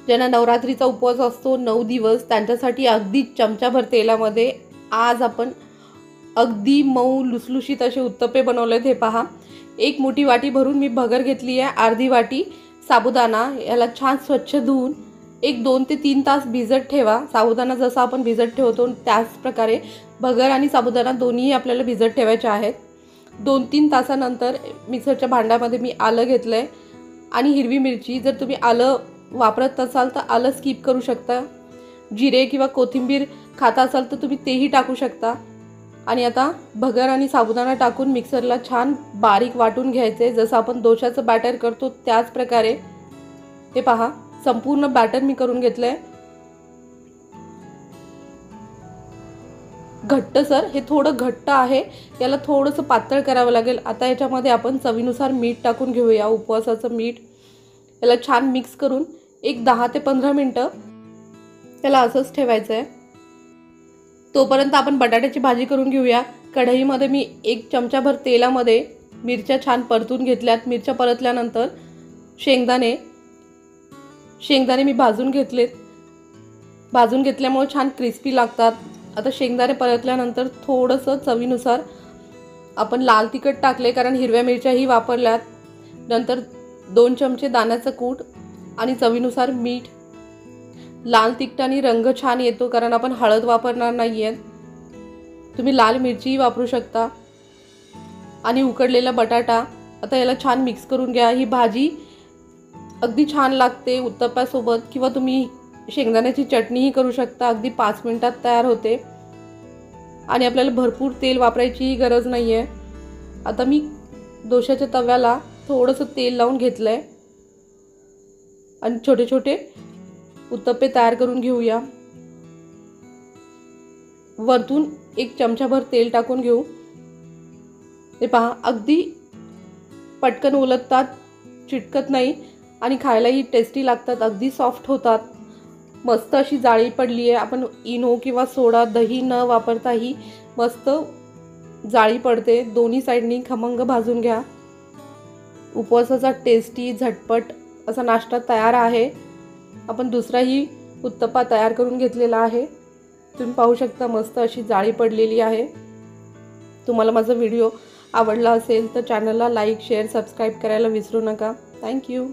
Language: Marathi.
ज्यांना नवरात्रीचा उपवास असतो 9 दिवस त्यांच्यासाठी अगदी चमचाभर तेलामध्ये आज आपण अगदी मऊ लुसलुशीत असे उत्तप्पे बनवलेत। हे पहा, एक मोठी वाटी भरून मी भगर घेतली आहे, अर्धी वाटी साबुदाणा, याला छान स्वच्छ धुवून एक 2 ते 3 तास भिजत ठेवा। साबुदाणा जसा आपण भिजत ठेवतो त्याच प्रकारे भगर आणि साबुदाणा दोन्ही आपल्याला भिजत ठेवायचे आहेत। 2-3 तासानंतर मिक्सरच्या भांड्यामध्ये मी आलं घेतलंय आणि हिरवी मिरची, जर तुम्ही आलं वापरत असाल तर आलं स्किप करू शकता। जिरे किंवा कोथिंबीर खाता असाल तर तुम्ही तेही टाकू शकता। आणि आता भगर आणि साबुदाणा टाकून मिक्सरला छान बारीक वाटून घ्यायचे, जसं आपण डोशाचं बॅटर करतो त्याच प्रकारे। हे पहा, संपूर्ण बॅटर मी करून घेतलंय। घट्ट सर, हे थोडं घट्ट आहे, याला थोडंसं पातळ करावं लागेल। आता याच्यामध्ये आपण चवीनुसार मीठ टाकून घेऊया, उपवासाचं मीठ। याला छान मिक्स करून एक 10 ते 15 मिनिटं त्याला असंच ठेवायचं आहे। तोपर्यंत आपण बटाट्याची भाजी करून घेऊया। कढईमध्ये मी 1 चमचाभर तेलामध्ये मिरच्या छान परतून घेतल्यात। मिरच्या परतल्यानंतर शेंगदाणे मी भाजून घेतलेत। भाजून घेतल्यामुळे छान क्रिस्पी लागतात। आता शेंगदाणे परतल्यानंतर थोडंसं चवीनुसार आपण लाल तिखट टाकले, कारण हिरव्या मिरच्याही वापरल्यात। नंतर 2 चमचे दाण्याचं कूट आणि चवीनुसार मीठ। लाल तिखटाने रंग छान येतो, कारण आपण हळद वापरणार नाहीये। तुम्ही लाल मिरचीही वापरू शकता। आणि उकडलेला बटाटा। आता याला छान मिक्स करून घ्या। ही भाजी अगदी छान लागते उत्तप्प्यासोबत, किंवा तुम्ही शेंगदाण्याची चटणीही करू शकता। अगदी 5 मिनिटात तयार होते आणि आपल्याला भरपूर तेल वापरायची गरज नाहीये। आता मी डोशाच्या तव्याला थोडंसं तेल लावून घेतलंय आणि छोटे छोटे उत्तप्पे तयार करून घेऊया। वरतून 1 चमचाभर तेल टाकून घेऊ। हे पहा, अगदी पटकन उलटतात, चिटकत नाही आणि खायलाही टेस्टी लागतात, अगदी सॉफ्ट होतात। मस्त अशी जाळी पडली आहे। आपण इनो किंवा सोडा, दही न वापरताही मस्त जाळी पडते। दोन्ही साइडनी खमंग भाजून घ्या। उपवासाचा टेस्टी झटपट असा नाश्ता तयार आहे। आपण दुसराही उत्तप्पा तयार करून घेतलेला आहे। तुम्ही पाहू शकता, मस्त अशी जाळी पडलेली आहे। तुम्हाला माझा व्हिडिओ आवडला असेल तर चॅनलला लाईक, शेअर, सबस्क्राईब करायला विसरू नका। थँक्यू।